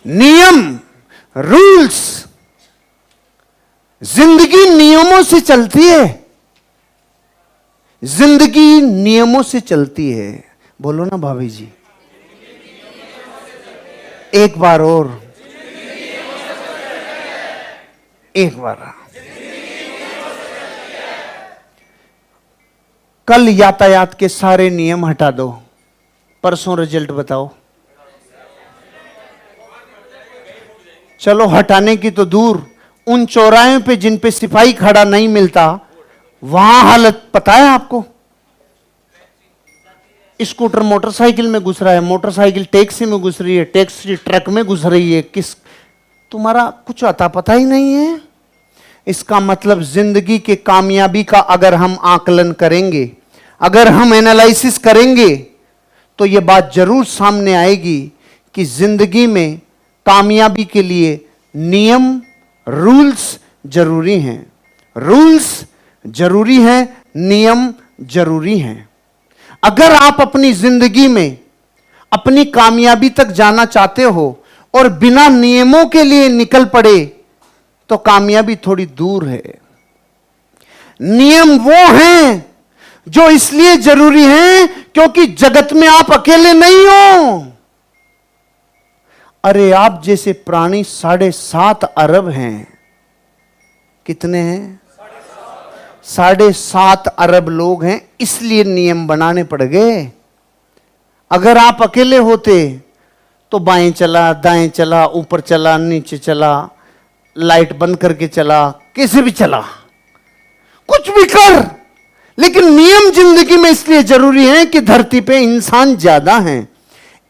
नियम, रूल्स। जिंदगी नियमों से चलती है, जिंदगी नियमों से चलती है। बोलो ना भाभी जी, एक बार और, एक बार। कल यातायात के सारे नियम हटा दो, परसों रिजल्ट बताओ। चलो हटाने की तो दूर, उन चौराहे पे जिन पे सिपाही खड़ा नहीं मिलता, वहां हालत पता है आपको? स्कूटर मोटरसाइकिल में घुस रहा है, मोटरसाइकिल टैक्सी में घुस रही है, टैक्सी ट्रक में घुस रही है। तुम्हारा कुछ अता पता ही नहीं है। इसका मतलब जिंदगी के कामयाबी का अगर हम आकलन करेंगे, अगर हम एनालिसिस करेंगे, तो यह बात जरूर सामने आएगी कि जिंदगी में कामयाबी के लिए नियम, रूल्स जरूरी हैं। रूल्स जरूरी हैं, नियम जरूरी हैं। अगर आप अपनी जिंदगी में अपनी कामयाबी तक जाना चाहते हो और बिना नियमों के लिए निकल पड़े, तो कामयाबी थोड़ी दूर है। नियम वो हैं जो इसलिए जरूरी हैं क्योंकि जगत में आप अकेले नहीं हो। अरे आप जैसे प्राणी 7.5 अरब हैं। कितने हैं? 7.5 अरब लोग हैं, इसलिए नियम बनाने पड़ गए। अगर आप अकेले होते तो बाएं चला, दाएं चला, ऊपर चला, नीचे चला, लाइट बंद करके चला, कैसे भी चला, कुछ भी कर। लेकिन नियम जिंदगी में इसलिए जरूरी है कि धरती पे इंसान ज्यादा हैं।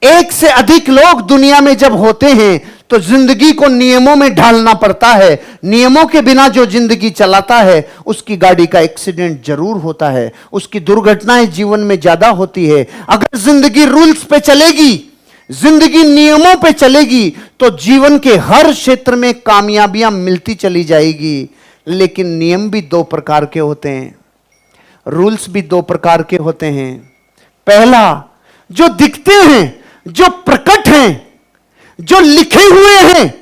एक से अधिक लोग दुनिया में जब होते हैं तो जिंदगी को नियमों में ढालना पड़ता है। नियमों के बिना जो जिंदगी चलाता है उसकी गाड़ी का एक्सीडेंट जरूर होता है, उसकी दुर्घटनाएं जीवन में ज्यादा होती है। अगर जिंदगी रूल्स पे चलेगी, जिंदगी नियमों पे चलेगी, तो जीवन के हर क्षेत्र में कामयाबियां मिलती चली जाएगी। लेकिन नियम भी 2 प्रकार के होते हैं, रूल्स भी 2 प्रकार के होते हैं। पहला, जो दिखते हैं, जो प्रकट हैं, जो लिखे हुए हैं,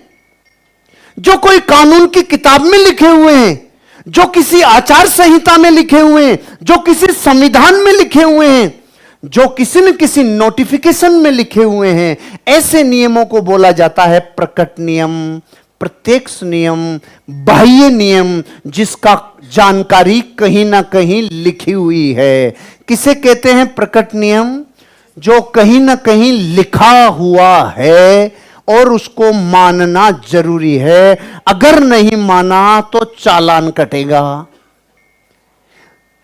जो कोई कानून की किताब में लिखे हुए हैं, जो किसी आचार संहिता में लिखे हुए हैं, जो किसी संविधान में लिखे हुए हैं, जो किसी न किसी नोटिफिकेशन में लिखे हुए हैं, ऐसे नियमों को बोला जाता है प्रकट नियम, प्रत्यक्ष नियम, बाह्य नियम, जिसका जानकारी कहीं ना कहीं लिखी हुई है। किसे कहते हैं प्रकट नियम? जो कहीं ना कहीं लिखा हुआ है और उसको मानना जरूरी है। अगर नहीं माना तो चालान कटेगा।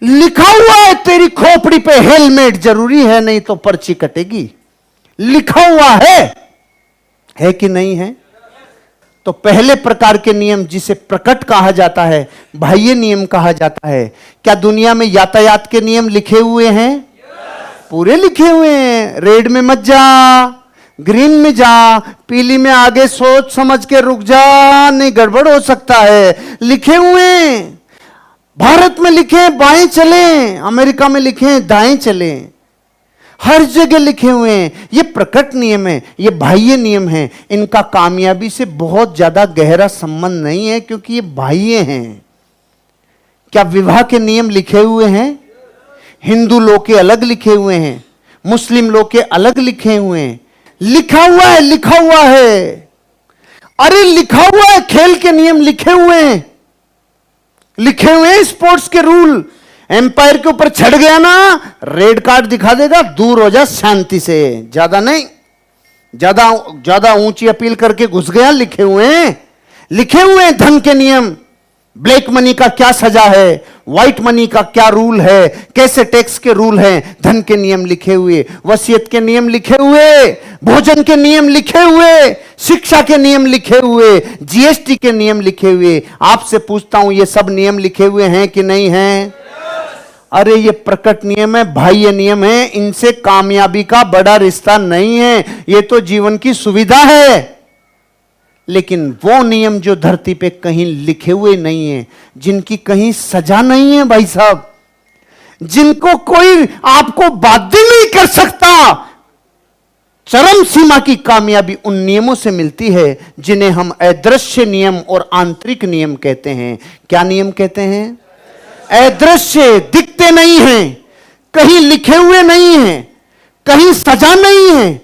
लिखा हुआ है तेरी खोपड़ी पे हेलमेट जरूरी है, नहीं तो पर्ची कटेगी। लिखा हुआ है कि नहीं है? तो पहले प्रकार के नियम जिसे प्रकट कहा जाता है, बाह्य नियम कहा जाता है। क्या दुनिया में यातायात के नियम लिखे हुए हैं? पूरे लिखे हुए हैं। रेड में मत जा, ग्रीन में जा, पीली में आगे सोच समझ के रुक जा, नहीं गड़बड़ हो सकता है। लिखे हुए हैं। भारत में लिखे बाएं चलें, अमेरिका में लिखे दाएं चलें, हर जगह लिखे हुए हैं। ये प्रकट नियम है, ये बाह्य नियम है। इनका कामयाबी से बहुत ज्यादा गहरा संबंध नहीं है क्योंकि ये बाह्य हैं। क्या विवाह के नियम लिखे हुए हैं? हिंदू लोग के अलग लिखे हुए हैं, मुस्लिम लोग के अलग लिखे हुए हैं। लिखा हुआ है, लिखा हुआ है। अरे लिखा हुआ है, खेल के नियम लिखे हुए हैं, लिखे हुए हैं स्पोर्ट्स के रूल। एम्पायर के ऊपर चढ़ गया ना, रेड कार्ड दिखा देगा, दूर हो जा शांति से, ज्यादा नहीं, ज्यादा ऊंची अपील करके घुस गया। लिखे हुए हैं, लिखे हुए हैं धन के नियम। ब्लैक मनी का क्या सजा है, व्हाइट मनी का क्या रूल है, कैसे टैक्स के रूल हैं, धन के नियम लिखे हुए, वसीयत के नियम लिखे हुए, भोजन के नियम लिखे हुए, शिक्षा के नियम लिखे हुए, जीएसटी के नियम लिखे हुए। आपसे पूछता हूं, ये सब नियम लिखे हुए हैं कि नहीं हैं? अरे ये प्रकट नियम है, बाह्य नियम है। इनसे कामयाबी का बड़ा रिश्ता नहीं है, ये तो जीवन की सुविधा है। लेकिन वो नियम जो धरती पे कहीं लिखे हुए नहीं है, जिनकी कहीं सजा नहीं है भाई साहब, जिनको कोई आपको बाध्य नहीं कर सकता, चरम सीमा की कामयाबी उन नियमों से मिलती है जिन्हें हम अदृश्य नियम और आंतरिक नियम कहते हैं। क्या नियम कहते हैं? अदृश्य, दिखते नहीं हैं, कहीं लिखे हुए नहीं हैं, कहीं सजा नहीं है,